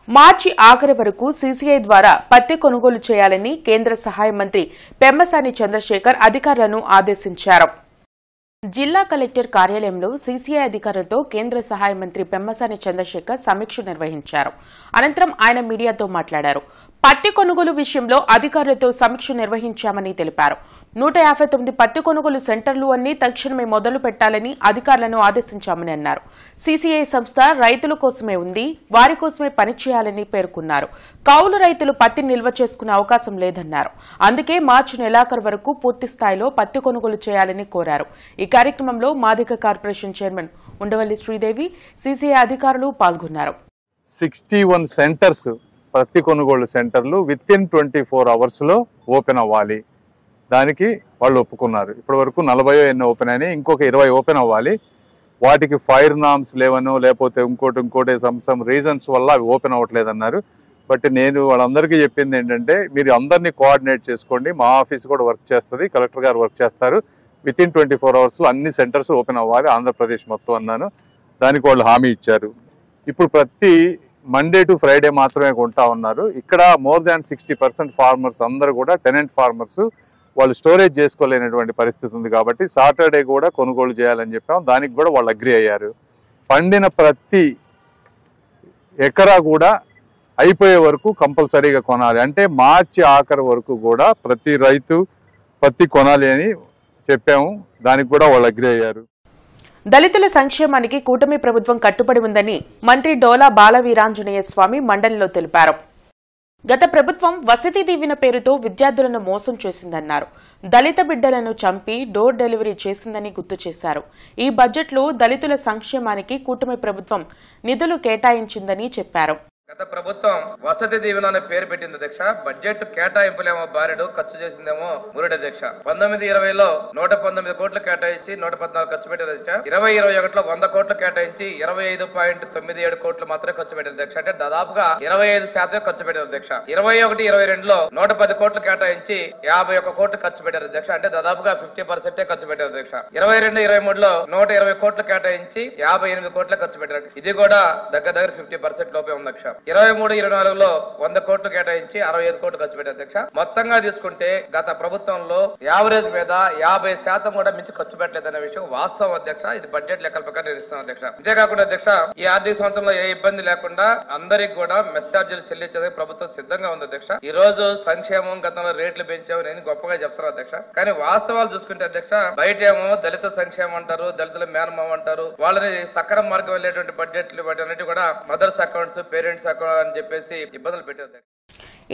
మార్చి ఆఖరి వరకు సీసీఐ ద్వారా పత్తి కొనుగోలు చేయాలని కేంద్ర సహాయ మంత్రి పెమ్మసాని చంద్రశేఖర్ అధికారులను ఆదేశించారు. జిల్లా కలెక్టర్ కార్యాలయంలో సీసీఐ అధికారులతో కేంద్ర సహాయ మంత్రి పెమ్మసాని చంద్రశేఖర్ సమీక్ష నిర్వహించారు. అనంతరం ఆయన మీడియాతో మాట్లాడారు. పత్తి కొనుగోలు విషయంలో అధికారులతో సమీక్ష నిర్వహించామని తెలిపారు. 159 పత్తి కొనుగోలు సెంటర్లు అన్ని తక్షణమే మొదలు పెట్టాలని అధికారులను ఆదేశించామని అన్నారు. సీసీఐ సంస్థ రైతుల కోసమే ఉంది, వారి కోసమే పనిచేయాలని పేర్కొన్నారు. కౌలు రైతులు పత్తి నిల్వ చేసుకునే అవకాశం లేదన్నారు. అందుకే మార్చి నెలాఖరు వరకు పూర్తి స్థాయిలో పత్తి కొనుగోలు చేయాలని కోరారు. ఈ కార్యక్రమంలో Madiga corporation chairman Undavalli Sridevi, CCI అధికారులు పాల్గొన్నారు. 61 సెంటర్స్ పత్తి కొనుగోలు సెంటర్లు వితిన్ 24 అవర్స్లో ఓపెన్ అవ్వాలి. దానికి వాళ్ళు ఒప్పుకున్నారు. ఇప్పటి వరకు 40 ఎన్నో ఓపెన్ అయినాయి, ఇంకొక 20 ఓపెన్ అవ్వాలి. వాటికి ఫైర్ నామ్స్ లేవనో లేకపోతే ఇంకోటి సమ్ రీజన్స్ వల్ల అవి ఓపెన్ అవ్వట్లేదన్నారు. బట్ నేను వాళ్ళందరికీ చెప్పింది ఏంటంటే, మీరు అందరినీ కోఆర్డినేట్ చేసుకోండి. మా ఆఫీస్ కూడా వర్క్ చేస్తుంది, కలెక్టర్ గారు వర్క్ చేస్తారు. వితిన్ 24 అవర్స్లో అన్ని సెంటర్స్ ఓపెన్ అవ్వాలి ఆంధ్రప్రదేశ్ మొత్తం అన్నాను. దానికి వాళ్ళు హామీ ఇచ్చారు. ఇప్పుడు ప్రతి మండే టు ఫ్రైడే మాత్రమే కొంటా ఉన్నారు. ఇక్కడ మోర్ దాన్ 60% ఫార్మర్స్ అందరూ కూడా టెనెంట్ ఫార్మర్స్, వాళ్ళు స్టోరేజ్ చేసుకోలేనటువంటి పరిస్థితి ఉంది. కాబట్టి సాటర్డే కూడా కొనుగోలు చేయాలని చెప్పాం. దానికి కూడా వాళ్ళు అగ్రి అయ్యారు. పండిన ప్రతి ఎకరా కూడా అయిపోయే వరకు కంపల్సరీగా కొనాలి. అంటే మార్చి ఆఖరి వరకు కూడా ప్రతి రైతు పత్తి కొనాలి అని చెప్పాము. దానికి కూడా వాళ్ళు అగ్రి అయ్యారు. దళితుల సంక్షేమానికి కూటమి ప్రభుత్వం కట్టుబడి ఉందని మంత్రి డోలా బాలవీరాంజనేయ స్వామి మండలిలో తెలిపారు. గత ప్రభుత్వం వసతి దీవెన పేరుతో విద్యార్థులను మోసం చేసిందన్నారు. దళిత బిడ్డలను చంపి డోర్ డెలివరీ చేసిందని గుర్తు చేశారు. ఈ బడ్జెట్లో దళితుల సంక్షేమానికి కూటమి ప్రభుత్వం నిధులు కేటాయించిందని చెప్పారు. గత ప్రభుత్వం వసతి దీవెన అనే పేరు పెట్టింది అధ్యక్ష. బడ్జెట్ కేటాయింపులేమో బారెడు, ఖర్చు చేసిందేమో మురుడు అధ్యక్ష. 19-20లో 119 కోట్లు కేటాయించి 114 ఖర్చు పెట్టారు అధ్యక్ష. 20-21లో 100 కోట్లు కేటాయించి 25.97 కోట్లు మాత్రమే ఖర్చు పెట్టారు అధ్యక్ష. అంటే దాదాపుగా 25% ఖర్చు పెట్టారు అధ్యక్ష. 21-22లో 110 కోట్లు కేటాయించి 51 కోట్లు ఖర్చు పెట్టారు అధ్యక్ష. అంటే దాదాపుగా 50% ఖర్చు పెట్టారు అధ్యక్ష. 22-23లో 120 కోట్లు కేటాయించి 58 కోట్లు ఖర్చు పెట్టారు. ఇది కూడా దగ్గర 50% లోపే ఉంది అధ్యక్ష. 23-24లో 100 కోట్లు కేటాయించి 65 కోట్లు ఖర్చు పెట్టారు అధ్యక్ష. మొత్తంగా తీసుకుంటే గత ప్రభుత్వంలో యావరేజ్ మీద 50% కూడా మించి ఖర్చు పెట్టలేదనే విషయం వాస్తవం అధ్యక్ష. ఇది బడ్జెట్ లెక్కల ప్రకారం నేను ఇస్తాను అధ్యక్ష. ఇదేకాకుండా అధ్యక్ష, ఈ ఆర్థిక సంవత్సరంలో ఏ ఇబ్బంది లేకుండా అందరికి కూడా మెస్ ఛార్జీలు చెల్లించేందుకు ప్రభుత్వం సిద్ధంగా ఉంది అధ్యక్ష. ఈ రోజు సంక్షేమం గతంలో రేట్లు పెంచామని నేను గొప్పగా చెప్తాను అధ్యక్ష. కానీ వాస్తవాలు చూసుకుంటే అధ్యక్ష, బయట ఏమో దళిత సంక్షేమం అంటారు, దళితుల మేనమామ అంటారు. వాళ్ళని సక్రమ మార్గం వెళ్ళేటువంటి బడ్జెట్లు వాటి కూడా మదర్స్ అకౌంట్స్, పేరెంట్స్ అని చెప్పేసి ఇబ్బందులు పెట్టారు.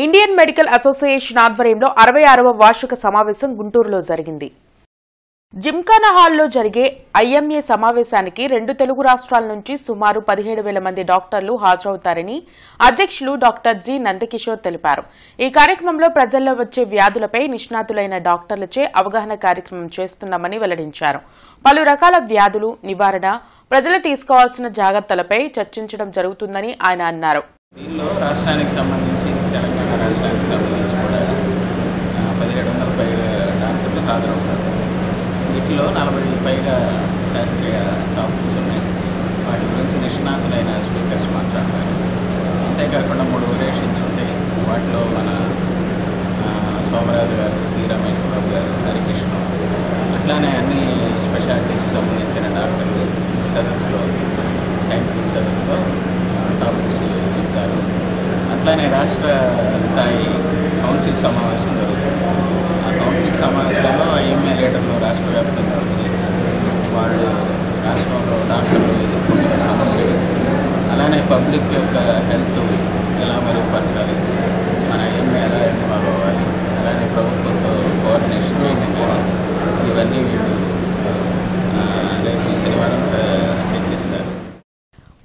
ఇండియన్ మెడికల్ అసోసియేషన్ ఆధ్వర్యంలో 66వ వార్షిక సమావేశం గుంటూరులో జరిగింది. జిమ్ఖానా హాల్లో జరిగే ఐఎంఏ సమావేశానికి 2 తెలుగు రాష్ట్రాల నుంచి సుమారు 17,000 మంది డాక్టర్లు హాజరవుతారని అధ్యక్షులు డాక్టర్ జి నందకిషోర్ తెలిపారు. ఈ కార్యక్రమంలో ప్రజల్లో వచ్చే వ్యాధులపై నిష్ణాతులైన డాక్టర్లచే అవగాహన కార్యక్రమం చేస్తున్నామని వెల్లడించారు. పలు రకాల వ్యాధులు నివారణ, ప్రజలు తీసుకోవాల్సిన జాగ్రత్తలపై చర్చించడం జరుగుతుందని ఆయన అన్నారు. దీనిలో రాష్ట్రానికి సంబంధించి, తెలంగాణ రాష్ట్రానికి సంబంధించి కూడా 1700 పైగా డాక్టర్లు హాజరవుతారు. వీటిలో 40 పైగా శాస్త్రీయ టాపిక్స్ ఉన్నాయి. వాటి గురించి నిష్ణాతులైన స్పీకర్స్ మాట్లాడతారు. అంతేకాకుండా 3 వేరియేషన్స్ ఉంటాయి. వాటిలో మన సోమరాజు గారు, టి రమేష్ బాబు గారు, హరికృష్ణ, అట్లానే అన్ని స్పెషాలిటీస్ సంబంధించిన డాక్టర్లు సదస్సులో, సైంటిఫిక్ సదస్సులో టాపిక్స్ చెప్తారు. అట్లానే రాష్ట్ర స్థాయి కౌన్సిల్ సమావేశం జరుగుతుంది. ఆ కౌన్సిల్ సమావేశంలో ఐఎంఏ లీడర్లు రాష్ట్ర వ్యాప్తంగా వచ్చి వాళ్ళు రాష్ట్రంలో డాక్టర్లు ఎదుర్కొంటున్న సమస్యలు, అలానే పబ్లిక్ యొక్క హెల్త్ ఎలా మెరుగుపరచాలి, మన ఐఎంఏ ఎలా ఇన్వాల్వ్ అవ్వాలి, అలానే ప్రభుత్వంతో కోఆర్డినేషన్ మెయింటైన్ చేయాలి, ఇవన్నీ వీళ్ళు రేపు శనివారం చర్చిస్తారు.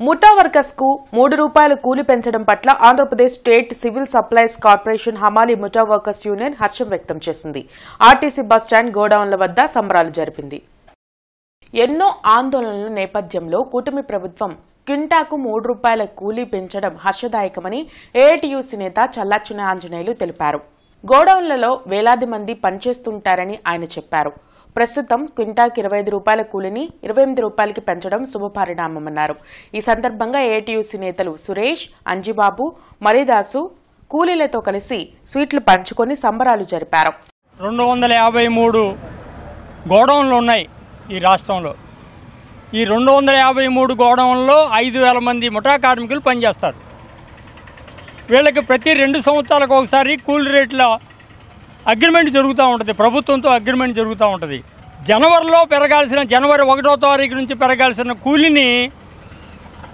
ముఠా వర్కర్స్ కు ₹3 కూలి పెంచడం పట్ల Andhra Pradesh state civil supplies corporation హమాలీ ముఠా వర్కర్స్ యూనియన్ హర్షం వ్యక్తం చేసింది. ఆర్టీసీ బస్టాండ్ గోడౌన్ల వద్ద సంబరాలు జరిపింది. ఎన్నో ఆందోళనల నేపథ్యంలో కూటమి ప్రభుత్వం క్వింటాకు ₹3 కూలీ పెంచడం హర్షదాయకమని ఏఐటీయూసీ నేత చల్లాచిన ఆంజనేయులు తెలిపారు. గోడౌన్లలో వేలాది మంది పనిచేస్తుంటారని ఆయన చెప్పారు. ప్రస్తుతం క్వింటాకి 25 రూపాయల కూలిని 28 రూపాయలకి పెంచడం శుభపరిణామమన్నారు. ఈ సందర్భంగా ఏఐటీయూసీ నేతలు సురేష్, అంజిబాబు, మరిదాసు కూలీలతో కలిసి స్వీట్లు పంచుకొని సంబరాలు జరిపారు. 253 గోడౌన్లు ఉన్నాయి ఈ రాష్ట్రంలో. ఈ 253 గోడౌన్లలో 5,000 మంది ముఠా కార్మికులు పనిచేస్తారు. వీళ్ళకి ప్రతి 2 సంవత్సరాలకు ఒకసారి కూలీ రేట్ల అగ్రిమెంట్ జరుగుతూ ఉంటుంది, ప్రభుత్వంతో అగ్రిమెంట్ జరుగుతూ ఉంటుంది. జనవరి 1వ తారీఖు నుంచి పెరగాల్సిన కూలీని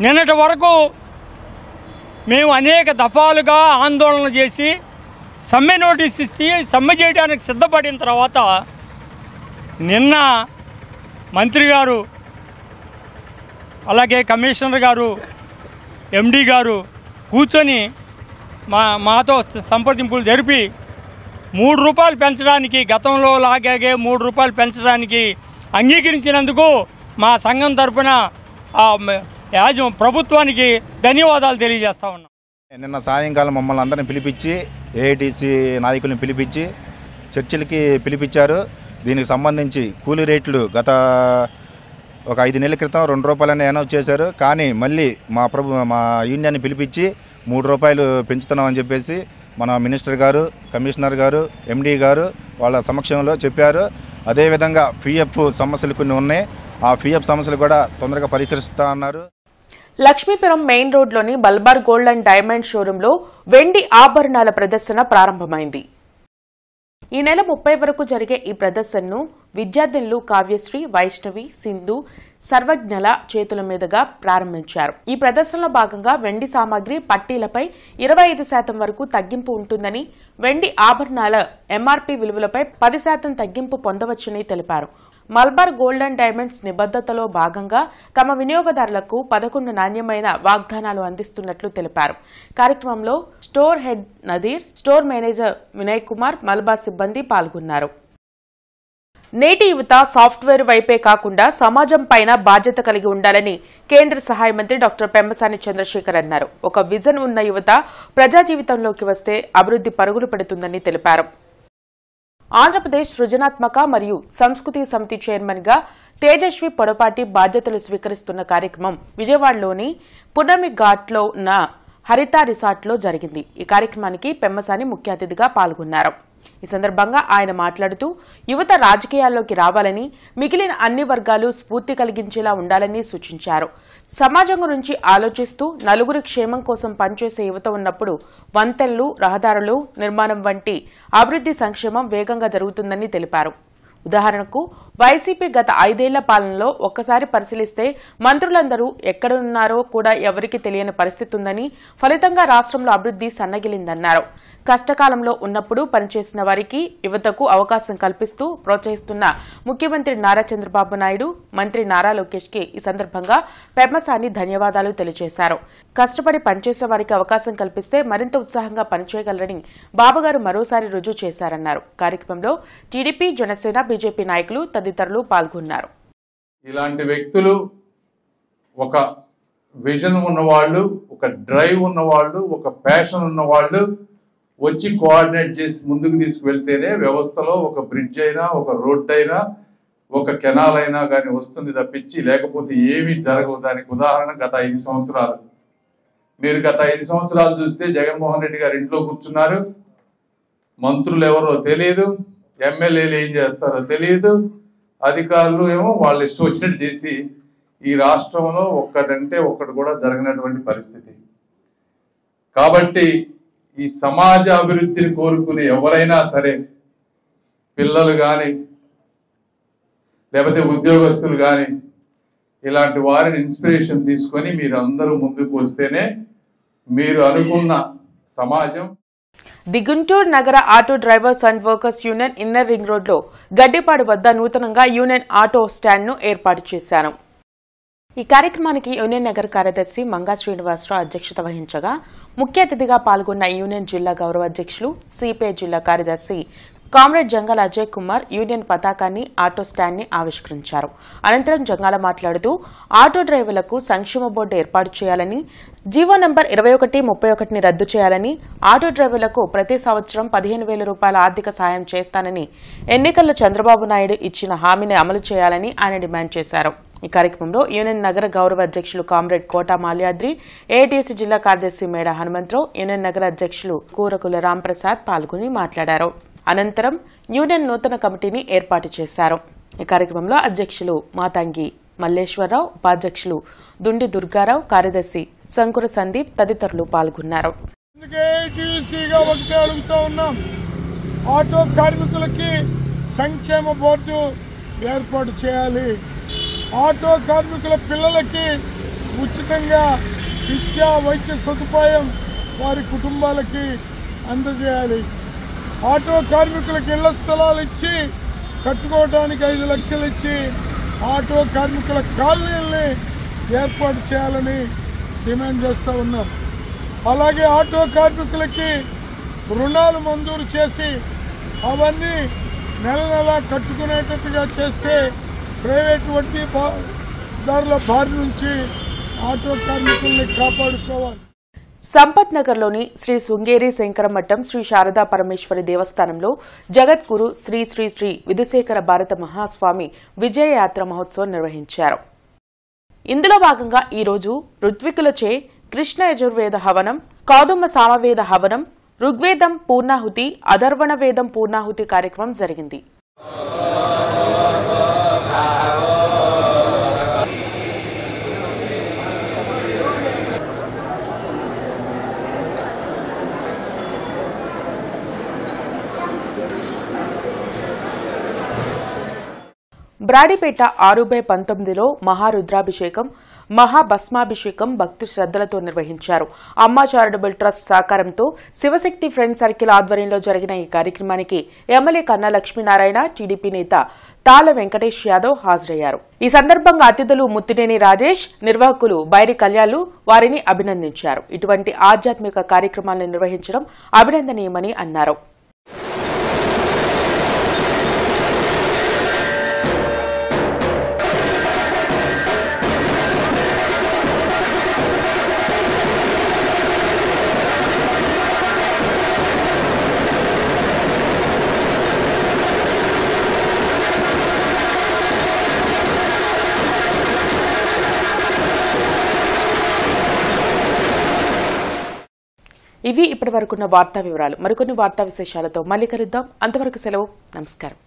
నిన్నటి వరకు మేము అనేక దఫాలుగా ఆందోళన చేసి సమ్మె నోటీస్ ఇచ్చి సమ్మె చేయడానికి సిద్ధపడిన తర్వాత నిన్న మంత్రి గారు, అలాగే కమిషనర్ గారు, ఎండీ గారు కూర్చొని మాతో సంప్రదింపులు జరిపి 3 రూపాయలు పెంచడానికి, గతంలో లాగే 3 రూపాయలు పెంచడానికి అంగీకరించినందుకు మా సంఘం తరఫున ప్రభుత్వానికి ధన్యవాదాలు తెలియజేస్తా ఉన్నాం. నిన్న సాయంకాలం మమ్మల్ని అందరిని పిలిపించి ఏఐటీసీ నాయకులను పిలిపించి చర్చలకి పిలిపించారు. దీనికి సంబంధించి కూలీ రేట్లు గత ఒక 5 నెలల క్రితం 2 రూపాయలని అనౌన్స్ చేశారు. కానీ మళ్ళీ మా యూనియన్ని పిలిపించి 3 రూపాయలు పెంచుతున్నామని చెప్పేసి మన మినిస్టర్ గారు, కమిషనర్ గారు, ఎండీ గారు వాళ్ళ సమక్షంలో చెప్పారు. అదేవిధంగా పిఎఫ్ సమస్యలు కొన్ని ఉన్నాయి, ఆ పిఎఫ్ సమస్యలు కూడా తొందరగా పరిష్కరిస్తా అన్నారు. లక్ష్మీపురం మెయిన్ రోడ్లోని మల్బార్ గోల్డ్ అండ్ డైమండ్ షోరూంలో వెండి ఆభరణాల ప్రదర్శన ప్రారంభమైంది. ఈ నెల 30 వరకు జరిగే ఈ ప్రదర్శనను విద్యార్థినులు కావ్యశ్రీ, వైష్ణవి, సింధు, సర్వజ్ఞల చేతుల మీదుగా ప్రారంభించారు. ఈ ప్రదర్శనలో భాగంగా వెండి సామాగ్రి పట్టీలపై 25% వరకు తగ్గింపు ఉంటుందని, వెండి ఆభరణాల ఎంఆర్పీ విలువలపై 10% తగ్గింపు పొందవచ్చని తెలిపారు. మల్బార్ గోల్డ్ అండ్ డైమండ్స్ నిబద్ధతలో భాగంగా తమ వినియోగదారులకు 11 నాణ్యమైన వాగ్దానాలు అందిస్తున్నట్లు తెలిపారు. కార్యక్రమంలో store head Nadeer, store manager Vinay Kumar, Malabar సిబ్బంది పాల్గొన్నారు. నేటి యువత సాఫ్ట్వేర్ వైపే కాకుండా సమాజం పైన బాధ్యత కలిగి ఉండాలని కేంద్ర సహాయ మంత్రి డాక్టర్ పెమ్మసాని చంద్రశేఖర్ అన్నారు. ఒక విజన్ ఉన్న యువత ప్రజా జీవితంలోకి వస్తే అభివృద్ధి పరుగులు పెడుతుందని తెలిపారు. ఆంధ్రప్రదేశ్ సృజనాత్మక మరియు సంస్కృతి సమితి చైర్మన్ గా తేజస్వి పొడపాటి బాధ్యతలు స్వీకరిస్తున్న కార్యక్రమం విజయవాడలోని పున్నమి ఘాట్లో ఉన్న హరిత రిసార్ట్లో జరిగింది. ఈ కార్యక్రమానికి పెమ్మసాని ముఖ్య అతిథిగా పాల్గొన్నారు. ఈ సందర్భంగా ఆయన మాట్లాడుతూ యువత రాజకీయాల్లోకి రావాలని, మిగిలిన అన్ని వర్గాలు స్ఫూర్తి కలిగించేలా ఉండాలని సూచించారు. సమాజం గురించి ఆలోచిస్తూ నలుగురి క్షేమం కోసం పనిచేసే యువత ఉన్నప్పుడు వంతెనలు, రహదారులు నిర్మాణం వంటి అభివృద్ధి సంక్షేమం వేగంగా జరుగుతుందని తెలిపారు. ఉదాహరణకు వైసీపీ గత 5 ఏళ్ల పాలనలో ఒక్కసారి పరిశీలిస్తే మంత్రులందరూ ఎక్కడున్నారో కూడా ఎవరికీ తెలియని పరిస్థితి ఉందని, ఫలితంగా రాష్ట్రంలో అభివృద్ధి సన్నగిలిందన్నారు. కష్టకాలంలో ఉన్నప్పుడు పనిచేసిన వారికి, యువతకు అవకాశం కల్పిస్తూ ప్రోత్సహిస్తున్న ముఖ్యమంత్రి నారా చంద్రబాబు నాయుడు, మంత్రి నారా లోకేష్ కి ఈ సందర్భంగా పెమ్మసాని ధన్యవాదాలు తెలియజేశారు. కష్టపడి పనిచేసే వారికి అవకాశం కల్పిస్తే మరింత ఉత్సాహంగా పనిచేయగలరని బాబుగారు మరోసారి రుజువు చేశారన్నారు. కార్యక్రమంలో టీడీపీ, జనసేన, బీజేపీ నాయకులు తదితరులు పాల్గొన్నారు. ఇలాంటి వ్యక్తులు ఒక విజన్ ఉన్నవాళ్ళు, ఒక డ్రైవ్ ఉన్నవాళ్ళు, ఒక ప్యాషన్ ఉన్నవాళ్ళు వచ్చి కోఆర్డినేట్ చేసి ముందుకు తీసుకువెళ్తేనే వ్యవస్థలో ఒక బ్రిడ్జ్ అయినా, ఒక రోడ్ అయినా, ఒక కెనాల్ అయినా కానీ వస్తుంది తప్పించి లేకపోతే ఏమీ జరగవు. దానికి ఉదాహరణ గత 5 సంవత్సరాలు. మీరు గత 5 సంవత్సరాలు చూస్తే జగన్మోహన్ రెడ్డి గారు ఇంట్లో కూర్చున్నారు. మంత్రులు ఎవరో తెలియదు, ఎమ్మెల్యేలు ఏం చేస్తారో తెలియదు, అధికారులు ఏమో వాళ్ళు ఇష్టం వచ్చినట్టు చేసి ఈ రాష్ట్రంలో ఒక్కటంటే ఒక్కటి కూడా జరగనటువంటి పరిస్థితి. కాబట్టి ఈ సమాజ అభివృద్ధిని కోరుకునే ఎవరైనా సరే, పిల్లలు కానీ లేకపోతే ఉద్యోగస్తులు కానీ, ఇలాంటి వారిని ఇన్స్పిరేషన్ తీసుకొని మీరు అందరూ ముందుకు వస్తేనే మీరు అనుకున్న సమాజం. ది గుంటూరు నగర auto drivers and workers union inner ring రోడ్లో గడ్డిపాడు వద్ద నూతనంగా యూనియన్ ఆటో స్టాండ్ను ఏర్పాటు చేశారు. ఈ కార్యక్రమానికి యూనియన్ నగర కార్యదర్శి మంగా శ్రీనివాసరావు అధ్యక్షత వహించగా ముఖ్య అతిథిగా పాల్గొన్న యూనియన్ జిల్లా గౌరవ అధ్యక్షులు, సిపిఐ జిల్లా కార్యదర్శి కామ్రేడ్ జంగాల అజయ్ కుమార్ యూనియన్ పతాకాన్ని ఆటో స్టాండ్ ని ఆవిష్కరించారు. అనంతరం జంగాల మాట్లాడుతూ ఆటో డ్రైవర్లకు సంక్షేమ బోర్డు ఏర్పాటు చేయాలని, జీవో నంబర్ 2131ని రద్దు చేయాలని, ఆటో డ్రైవర్లకు ప్రతి సంవత్సరం 15,000 రూపాయల ఆర్థిక సాయం చేస్తానని ఎన్నికల్లో చంద్రబాబు నాయుడు ఇచ్చిన హామీని అమలు చేయాలని ఆయన డిమాండ్ చేశారు. ఈ కార్యక్రమంలో యూనియన్ నగర గౌరవ అధ్యక్షులు కామ్రేడ్ కోట మాల్యాద్రి, ఏఐటీసీ జిల్లా కార్యదర్శి మేడ హనుమంతరావు, యూనియన్ నగర అధ్యక్షులు కూరకుల రాంప్రసాద్ పాల్గొని మాట్లాడారు. అనంతరం యూనియన్ నూతన కమిటీని ఏర్పాటు చేశారు. ఈ కార్యక్రమంలో అధ్యక్షులు మాతంగి మల్లేశ్వరరావు, ఉపాధ్యక్షులు దుండి దుర్గారావు, కార్యదర్శి శంకుర సందీప్ తదితరులు పాల్గొన్నారు. ఆటో కార్మికులకి సంక్షేమ బోర్డు ఏర్పాటు చేయాలి. ఆటో కార్మికుల పిల్లలకి ఉచితంగా విద్యా వైద్య సదుపాయం వారి కుటుంబాలకి అందజేయాలి. ఆటో కార్మికులకు ఇళ్ల స్థలాలు ఇచ్చి కట్టుకోవడానికి 5 లక్షలు ఇచ్చి ఆటో కార్మికుల కాలనీల్ని ఏర్పాటు చేయాలని డిమాండ్ చేస్తూ ఉన్నాం. అలాగే ఆటో కార్మికులకి రుణాలు మంజూరు చేసి అవన్నీ నెల నెలా కట్టుకునేటట్టుగా చేస్తే ప్రైవేటు వడ్డీదారుల బారి నుంచి ఆటో కార్మికుల్ని కాపాడుకోవాలి. సంపత్ నగర్లోని శ్రీ శృంగేరి శంకరమఠం శ్రీ శారదా పరమేశ్వరి దేవస్థానంలో జగద్గురు శ్రీ శ్రీ శ్రీ విధుశేఖర భారత మహాస్వామి విజయయాత్ర మహోత్సవం నిర్వహించారు. ఇందులో భాగంగా ఈ రోజు ఋత్వికులచే కృష్ణ యజుర్వేద హవనం, కౌదుమ సామవేద హవనం, ఋగ్వేదం పూర్ణాహుతి, అధర్వణ వేదం పూర్ణాహుతి కార్యక్రమం జరిగింది. బ్రాడీపేట 6/19లో మహారుద్రాభిషేకం, మహాభస్మాభిషేకం భక్తి శ్రద్దలతో నిర్వహించారు. అమ్మా చారిటబుల్ ట్రస్ట్ సహకారంతో శివశక్తి ఫ్రెండ్ సర్కిల్ ఆధ్వర్యంలో జరిగిన ఈ కార్యక్రమానికి ఎమ్మెల్యే కన్నా లక్ష్మీనారాయణ, టీడీపీ నేత తాళ వెంకటేష్ యాదవ్ హాజరయ్యారు. ఈ సందర్భంగా అతిథులు ముత్తినేని రాజేష్, నిర్వాహకులు బైరి కళ్యాణ్లు వారిని అభినందించారు. ఇటువంటి ఆధ్యాత్మిక కార్యక్రమాలను నిర్వహించడం అభినందనీయమని అన్నారు. ఇవి ఇప్పటివరకున్న వార్తా వివరాలు. మరికొన్ని వార్తా విశేషాలతో మళ్ళీ కలుద్దాం. అంతవరకు సెలవు. నమస్కారం.